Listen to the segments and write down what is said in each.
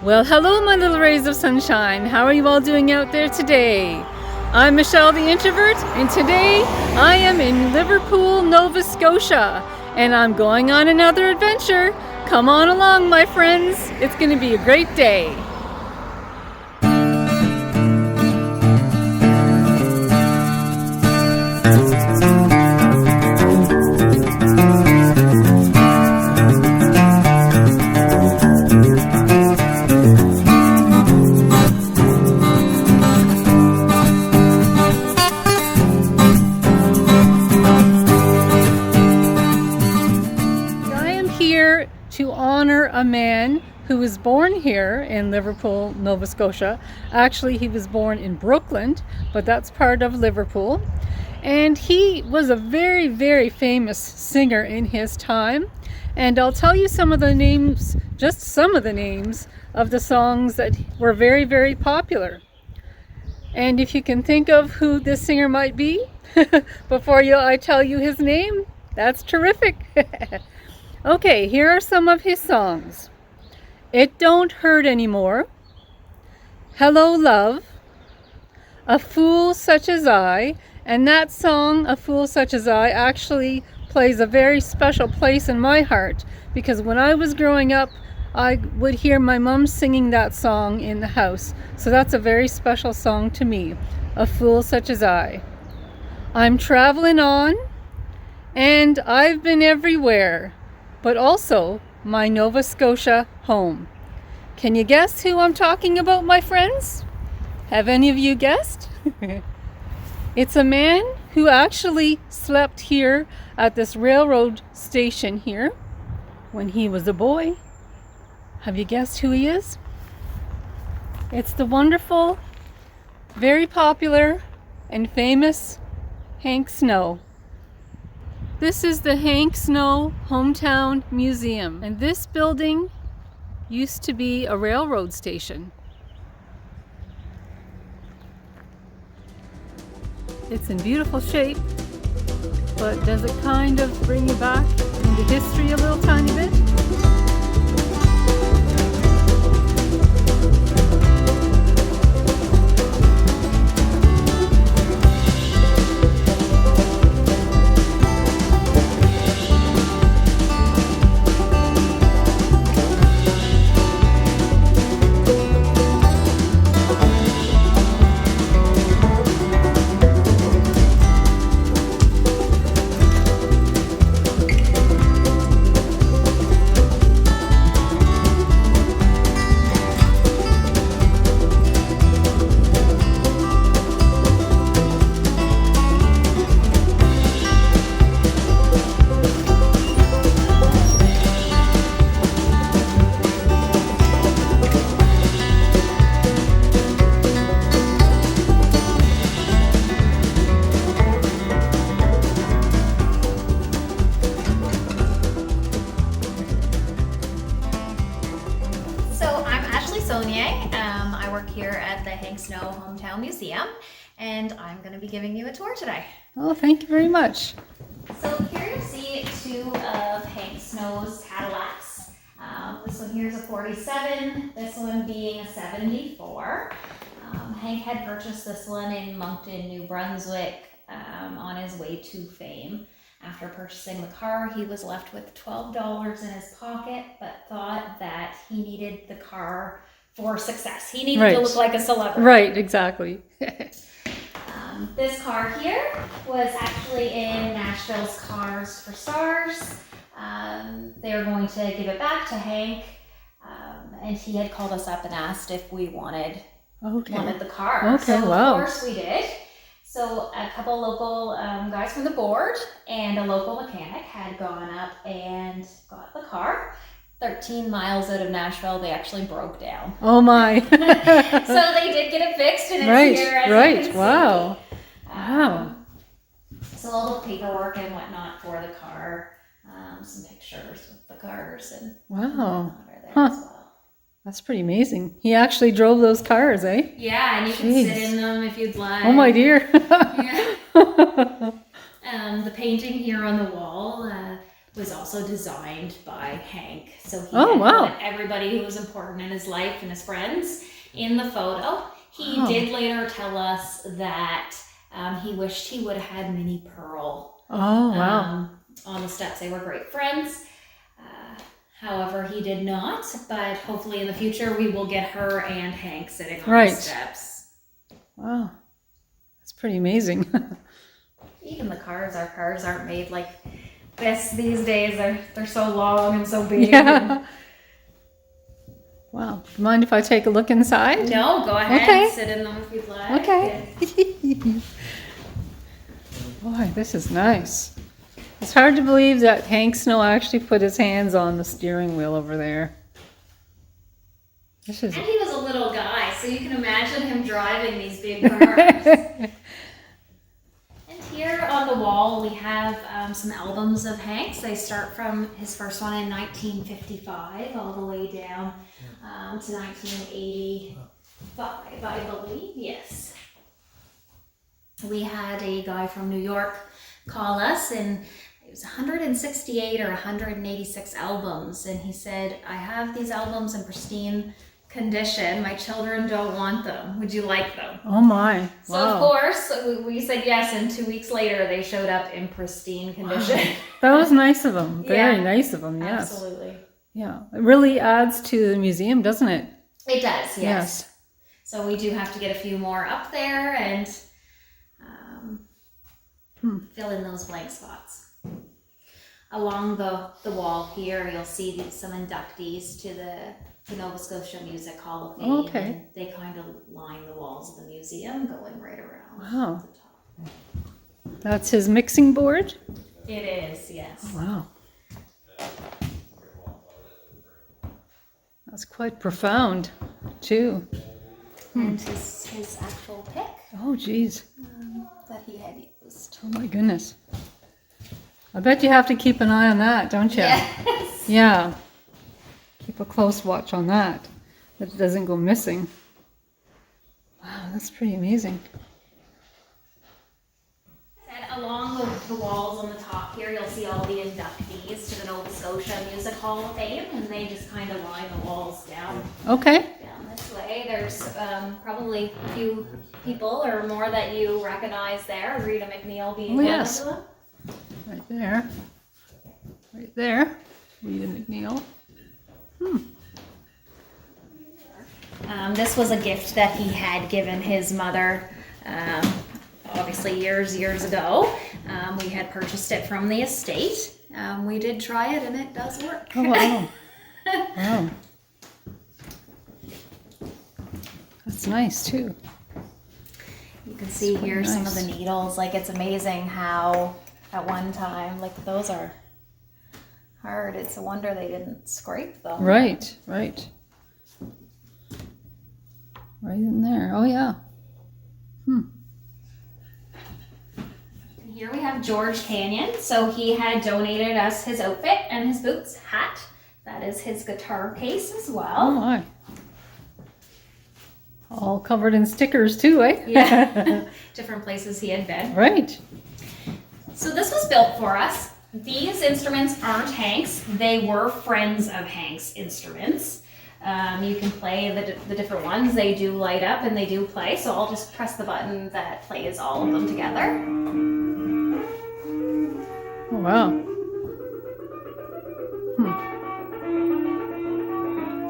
Well, hello, my little rays of sunshine. How are you all doing out there today? I'm Michelle the Introvert, and today I am in Liverpool, Nova Scotia, and I'm going on another adventure. Come on along, my friends. It's going to be a great day. To honor a man who was born here in Liverpool, Nova Scotia. Actually, he was born in Brooklyn, but that's part of Liverpool. And he was a very, very famous singer in his time. And I'll tell you some of the names, just some of the names of the songs that were very, very popular. And if you can think of who this singer might be before I tell you his name, that's terrific. Okay, here are some of his songs. It Don't Hurt Anymore, Hello Love, A Fool Such as I, and that song, A Fool Such as I, actually plays a very special place in my heart, because when I was growing up, I would hear my mom singing that song in the house. So that's a very special song to me, A Fool Such as I. I'm Traveling On, and I've Been Everywhere, but also my Nova Scotia home. Can you guess who I'm talking about, my friends? Have any of you guessed? It's a man who actually slept here at this railroad station here when he was a boy. Have you guessed who he is? It's the wonderful, very popular, and famous Hank Snow. This is the Hank Snow Hometown Museum, and this building used to be a railroad station. It's in beautiful shape, but does it kind of bring you back into history a little tiny bit? I work here at the Hank Snow Hometown Museum, and I'm going to be giving you a tour today. Oh, thank you very much. So here you see two of Hank Snow's Cadillacs. This one here is a 47, this one being a 74. Hank had purchased this one in Moncton, New Brunswick on his way to fame. After purchasing the car, he was left with $12 in his pocket, but thought that he needed the car for success. He needed to look like a celebrity. Right, exactly. This car here was actually in Nashville's Cars for Stars. They were going to give it back to Hank, and he had called us up and asked if we wanted the car. Okay, so wow. Of course we did. So a couple local guys from the board and a local mechanic had gone up and got the car. 13 miles out of Nashville, they actually broke down. Oh my. So they did get it fixed, and it's here as you can see. Wow. Wow. So all the paperwork and whatnot for the car, some pictures with the cars and wow. Are there as well. That's pretty amazing. He actually drove those cars, eh? Yeah, and you can sit in them if you'd like. Oh my dear. Yeah. The painting here on the wall was also designed by Hank. So he Oh, had wow. put everybody who was important in his life and his friends in the photo. He Wow. did later tell us that he wished he would have had Minnie Pearl Oh, wow. on the steps. They were great friends. However, he did not, but hopefully in the future we will get her and Hank sitting on Right. the steps. Wow. That's pretty amazing. Even our cars aren't made like this these days. They're so long and so big. Yeah. Wow. Mind if I take a look inside? No, go ahead. Okay. Sit in them if you'd like. Okay. Boy, this is nice. It's hard to believe that Hank Snow actually put his hands on the steering wheel over there. This is And he was a little guy, so you can imagine him driving these big cars. And here on the wall we have some albums of Hank's. They start from his first one in 1955 all the way down to 1985, I believe. Yes. We had a guy from New York call us, and it was 168 or 186 albums, and he said, I have these albums in pristine condition. My children don't want them. Would you like them? Oh my. So Wow. of course we said yes, and 2 weeks later they showed up in pristine condition. That was nice of him. Very Yeah. nice of him, yes. Absolutely. Yeah. It really adds to the museum, doesn't it? It does, yes. Yes. So we do have to get a few more up there and fill in those blank spots. Along the wall here, you'll see some inductees to the Nova Scotia Music Hall of Fame. Okay. And they kind of line the walls of the museum, going right around Wow. the top. That's his mixing board? It is, yes. Wow. That's quite profound, too. And his actual pick Oh, geez. that he had used. Oh, my goodness. I bet you have to keep an eye on that, don't you? Yes. Yeah. Keep a close watch on that it doesn't go missing. Wow, that's pretty amazing. And along the walls on the top here, you'll see all the inductees to the Nova Scotia Music Hall of Fame, and they just kind of line the walls down Okay. this way. There's probably a few people or more that you recognize there. Rita McNeil being Oh, one yes. of them. Right there. Right there. Rita McNeil. This was a gift that he had given his mother, obviously years ago. We had purchased it from the estate. We did try it and it does work. Oh, wow. Wow. That's nice, too. You can see here some of the needles. Like, it's amazing how at one time, like, those are hard. It's a wonder they didn't scrape them. Right, right. Right in there. Oh, yeah. Here we have George Canyon. So he had donated us his outfit and his boots, hat. That is his guitar case as Oh, well. my. All covered in stickers, too, eh? Yeah, different places he had been. Right. So this was built for us. These instruments aren't Hank's. They were friends of Hank's instruments. You can play the different ones. They do light up and they do play. So I'll just press the button that plays all of them together. Oh, wow.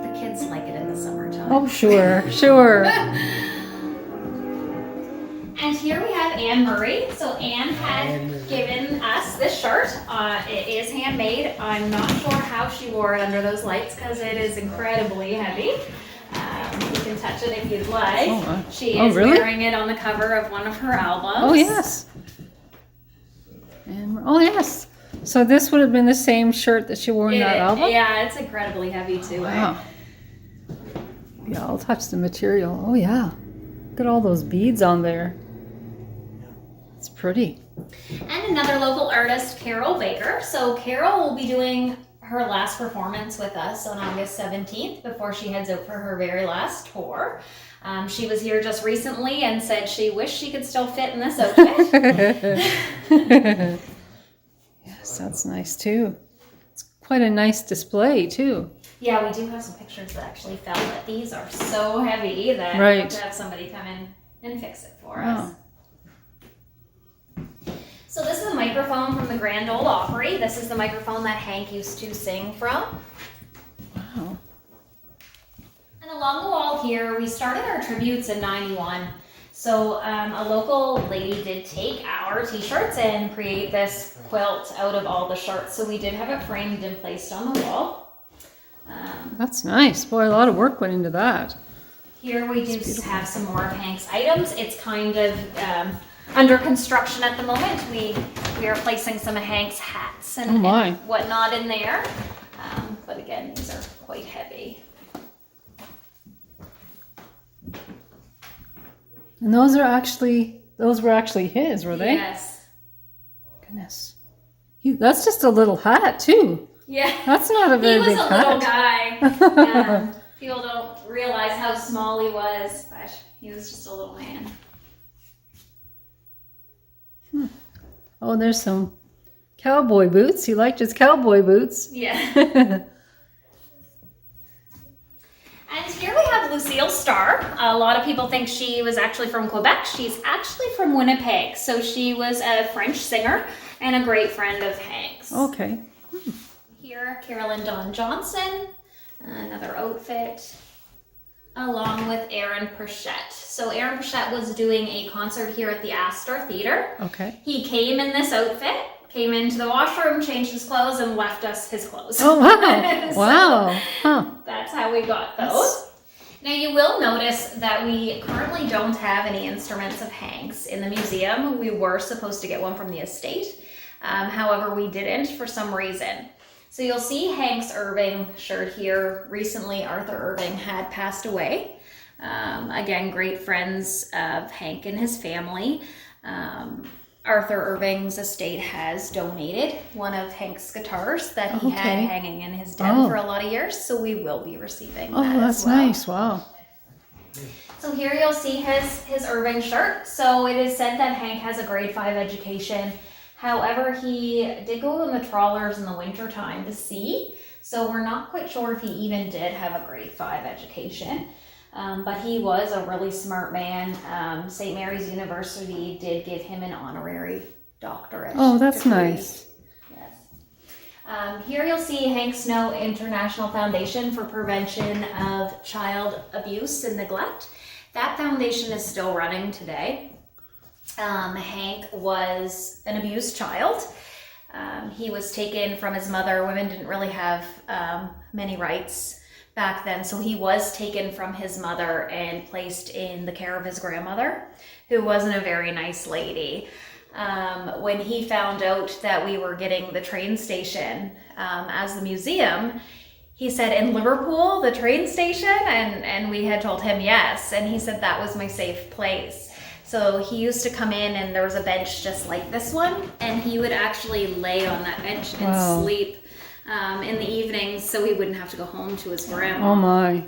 The kids like it in the summertime. Oh, sure, sure. And here we have Anne Murray. So Anne had given us this shirt. It is handmade. I'm not sure how she wore it under those lights because it is incredibly heavy. You can touch it if you'd like. Oh, wow. She Oh, is really? wearing it on the cover of one of her albums. Oh, yes. And, oh, yes. So this would have been the same shirt that she wore in that album? Yeah, it's incredibly heavy too. Wow. Yeah, I'll touch the material. Oh, yeah. Look at all those beads on there. It's pretty. And another local artist, Carol Baker. So Carol will be doing her last performance with us on August 17th before she heads out for her very last tour. She was here just recently and said she wished she could still fit in this outfit. Yes, that's nice too. quite a nice display too. Yeah, we do have some pictures that actually fell, but these are so heavy that we Right. have to have somebody come in and fix it for Wow. us. So this is a microphone from the Grand Ole Opry. This is the microphone that Hank used to sing from. Wow. And along the wall here, we started our tributes in '91. So a local lady did take our t-shirts and create this quilt out of all the shirts. So we did have it framed and placed on the wall. That's nice. Boy, a lot of work went into that. Here we do have some more of Hank's items. It's kind of under construction at the moment. We are placing some of Hank's hats and, Oh my. and whatnot in there. But again, these are quite heavy. And those were actually his, were they? Yes. Goodness. That's just a little hat too. Yeah. That's not a very He was big a hat. little guy. People don't realize how small he was, but he was just a little man. Oh, there's some cowboy boots. He liked his cowboy boots. Yeah. And here we have Lucille Starr. A lot of people think she was actually from Quebec. She's actually from Winnipeg. So she was a French singer and a great friend of Hank's. Okay. Here, Carolyn Dawn Johnson, another outfit, along with Aaron Perchette. So Aaron Perchette was doing a concert here at the Astor Theatre. Okay. He came in this outfit, came into the washroom, changed his clothes, and left us his clothes. Oh, wow. So Wow. Huh. that's how we got those. Now you will notice that we currently don't have any instruments of Hank's in the museum. We were supposed to get one from the estate. However, we didn't for some reason. So you'll see Hank's Irving shirt here. Recently, Arthur Irving had passed away. Again, great friends of Hank and his family. Arthur Irving's estate has donated one of Hank's guitars that he had Okay. hanging in his den for a lot of years, so we will be receiving Oh, that that's as well. nice. Wow. So here you'll see his Irving shirt. So it is said that Hank has a grade 5 education. However, he did go in the trawlers in the winter time to sea. So we're not quite sure if he even did have a grade 5 education. But he was a really smart man. St. Mary's University did give him an honorary doctorate. Oh, that's degree. nice. Yes. Here you'll see Hank Snow International Foundation for Prevention of Child Abuse and Neglect. That foundation is still running today. Hank was an abused child. He was taken from his mother. Women didn't really have many rights back then, so he was taken from his mother and placed in the care of his grandmother, who wasn't a very nice lady. When he found out that we were getting the train station as the museum, he said, "In Liverpool, the train station?" And we had told him yes, and he said that was my safe place. So he used to come in and there was a bench just like this one, and he would actually lay on that bench and Wow. sleep in the evenings so he wouldn't have to go home to his grandma. Oh my.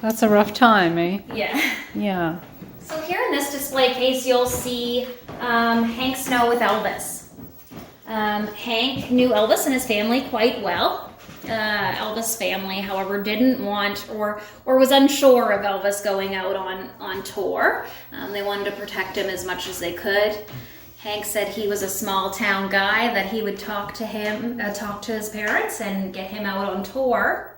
That's a rough time, eh? Yeah. Yeah. So here in this display case, you'll see Hank Snow with Elvis. Hank knew Elvis and his family quite well. Elvis' family, however, didn't want or was unsure of Elvis going out on tour. They wanted to protect him as much as they could. Hank said he was a small town guy, that he would talk to his parents and get him out on tour.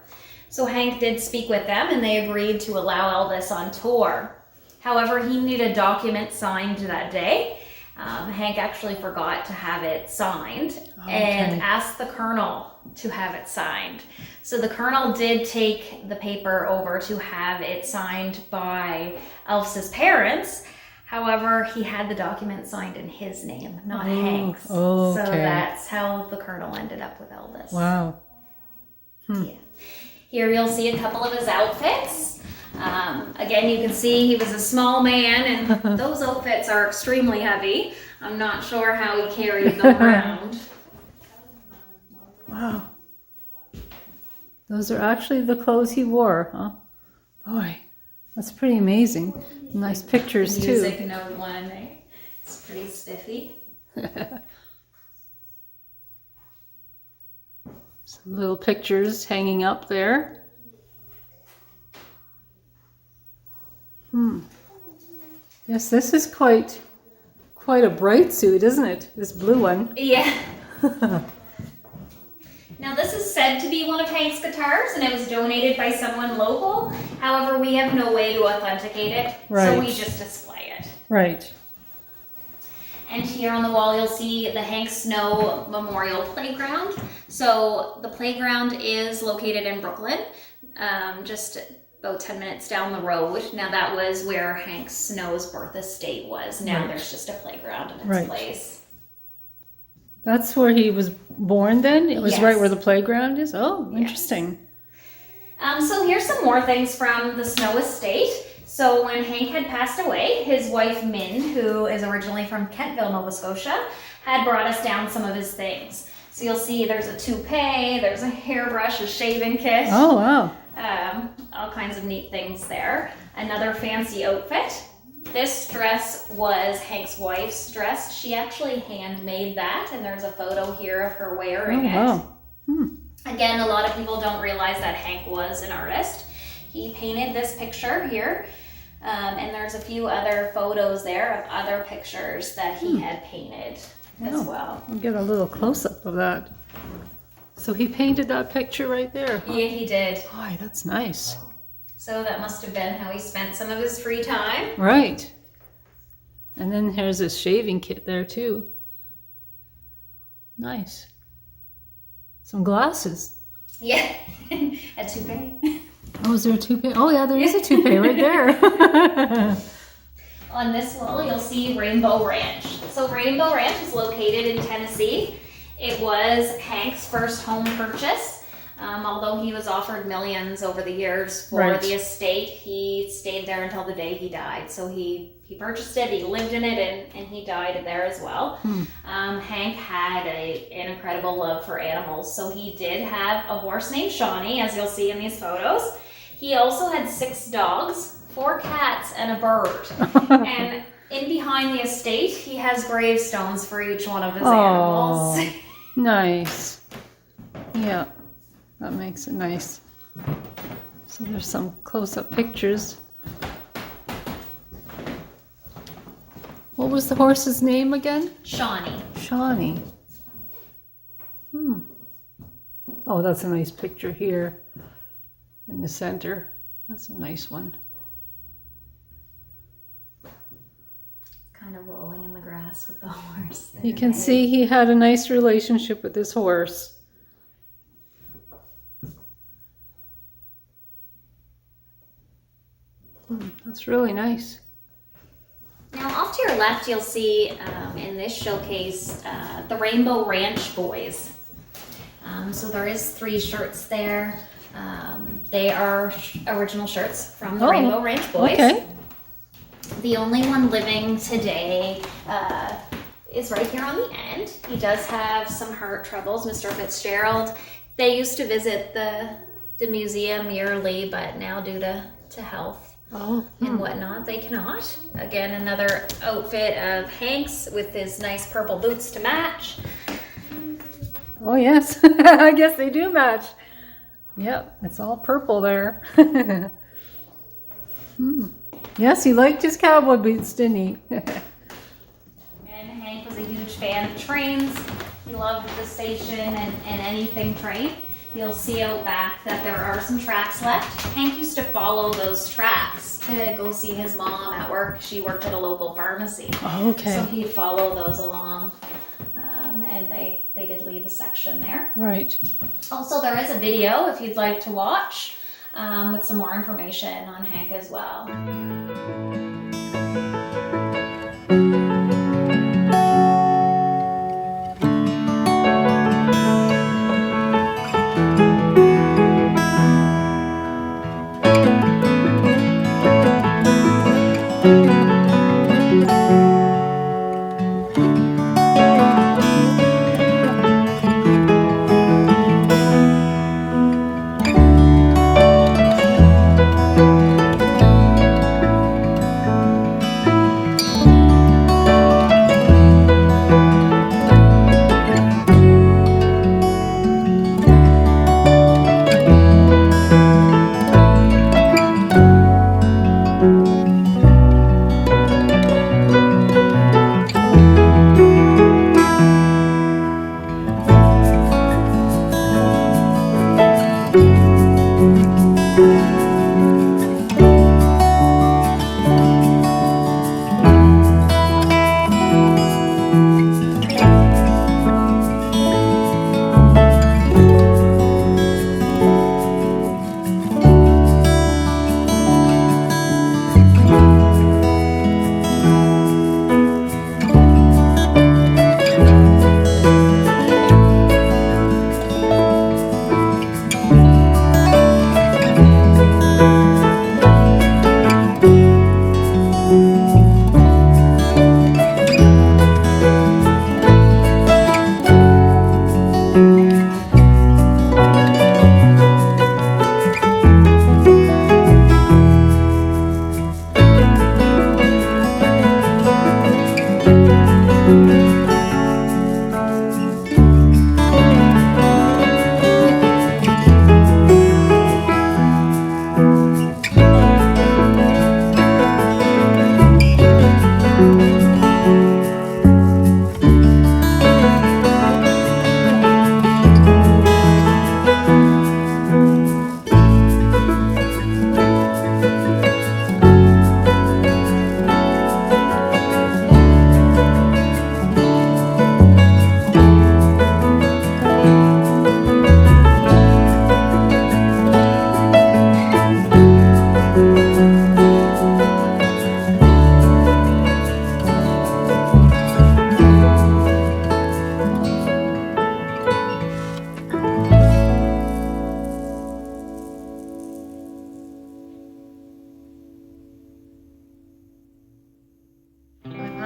So Hank did speak with them and they agreed to allow Elvis on tour. However, he needed a document signed that day. Hank actually forgot to have it signed and asked the colonel to have it signed. So the colonel did take the paper over to have it signed by Elvis's parents. However, he had the document signed in his name, not Hank's. Okay. So that's how the colonel ended up with Elvis. Wow. Yeah. Here you'll see a couple of his outfits. Again, you can see he was a small man, and those outfits are extremely heavy. I'm not sure how he carried them around. Wow. Those are actually the clothes he wore, huh? Boy, that's pretty amazing. Nice pictures too. Music note one. It's pretty spiffy. Some little pictures hanging up there. Yes, this is quite a bright suit, isn't it? This blue one. Yeah. Now this is said to be one of Hank's guitars, and it was donated by someone local. However, we have no way to authenticate it, so we just display it. Right. And here on the wall, you'll see the Hank Snow Memorial Playground. So the playground is located in Brooklyn, just about 10 minutes down the road. Now that was where Hank Snow's birth estate was. Now there's just a playground in its place. That's where he was born then? It was right where the playground is? Oh, interesting. So here's some more things from the Snow estate. So when Hank had passed away, his wife Min, who is originally from Kentville, Nova Scotia, had brought us down some of his things. So you'll see there's a toupee, there's a hairbrush, a shaving kit. Oh, wow. All kinds of neat things there. Another fancy outfit. This dress was Hank's wife's dress. She actually handmade that, and there's a photo here of her wearing it. Wow. Again, a lot of people don't realize that Hank was an artist. He painted this picture here, and there's a few other photos there of other pictures that he had painted as well. I'll get a little close-up of that. So he painted that picture right there. Yeah, he did. Boy, that's nice. So that must have been how he spent some of his free time. Right. And then here's his shaving kit there too. Nice. Some glasses. Yeah, a toupee. Oh, is there a toupee? Oh yeah, there is a toupee right there. On this wall, you'll see Rainbow Ranch. So Rainbow Ranch is located in Tennessee. It was Hank's first home purchase. Although he was offered millions over the years for the estate, he stayed there until the day he died. So he purchased it, he lived in it, and he died there as well. Hank had an incredible love for animals. So he did have a horse named Shawnee, as you'll see in these photos. He also had 6 dogs, 4 cats, and a bird. And in behind the estate, he has gravestones for each one of his animals. Nice. Yeah. That makes it nice. So there's some close-up pictures. What was the horse's name again? Shawnee. Shawnee. Oh, that's a nice picture here in the center. That's a nice one. Kind of rolling in the grass with the horse. You can see he had a nice relationship with this horse. That's really nice. Now off to your left, you'll see in this showcase the Rainbow Ranch Boys. So there is 3 shirts there. They are original shirts from the Rainbow Ranch Boys. Okay. The only one living today is right here on the end. He does have some heart troubles, Mr. Fitzgerald. They used to visit the museum yearly, but now due to health and whatnot, they cannot. Again, another outfit of Hank's with his nice purple boots to match. Oh yes, I guess they do match. Yep, it's all purple there. Yes, he liked his cowboy boots, didn't he? And Hank was a huge fan of trains. He loved the station and anything train. You'll see out back that there are some tracks left. Hank used to follow those tracks to go see his mom at work. She worked at a local pharmacy. Oh, okay. So he'd follow those along, and they did leave a section there. Right. Also, there is a video if you'd like to watch with some more information on Hank as well.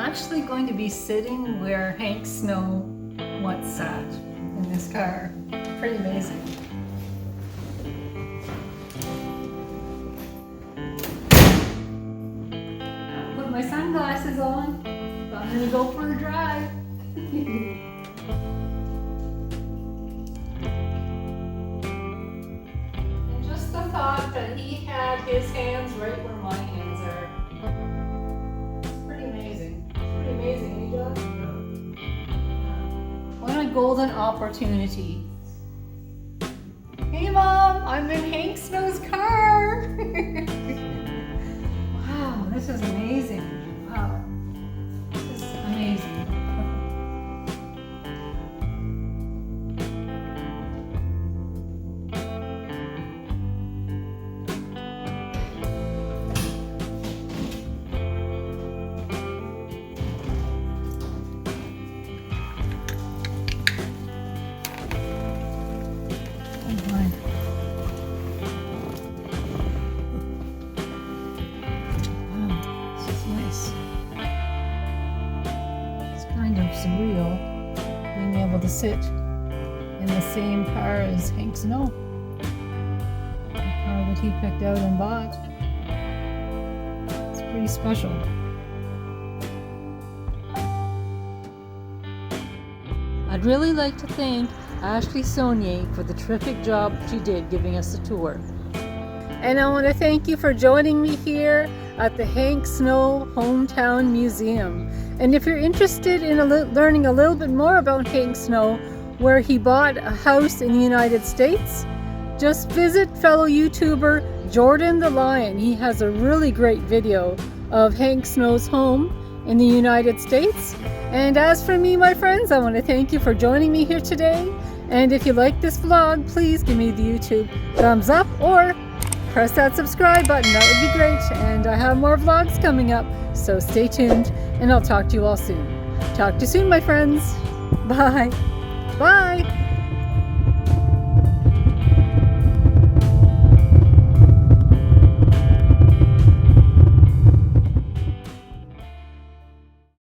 actually going to be sitting where Hank Snow once sat, in this car. Pretty amazing. I'll put my sunglasses on. I'm gonna go for a drive. And just the thought that he had his hands right where my hands are. It's pretty amazing. It's pretty amazing, eh, John? What a golden opportunity. Hey Mom, I'm in Hank Snow's car. Wow, this is amazing. Wow. This is amazing. Surreal being able to sit in the same car as Hank Snow, the car that he picked out and bought. It's pretty special. I'd really like to thank Ashley Saunier for the terrific job she did giving us a tour. And I want to thank you for joining me here at the Hank Snow Hometown Museum. And if you're interested in learning a little bit more about Hank Snow, where he bought a house in the United States, just visit fellow YouTuber Jordan the Lion. He has a really great video of Hank Snow's home in the United States. And as for me, my friends, I want to thank you for joining me here today. And if you like this vlog, please give me the YouTube thumbs up or press that subscribe button. That would be great. And I have more vlogs coming up, so stay tuned, and I'll talk to you all soon. Talk to you soon, my friends. Bye. Bye.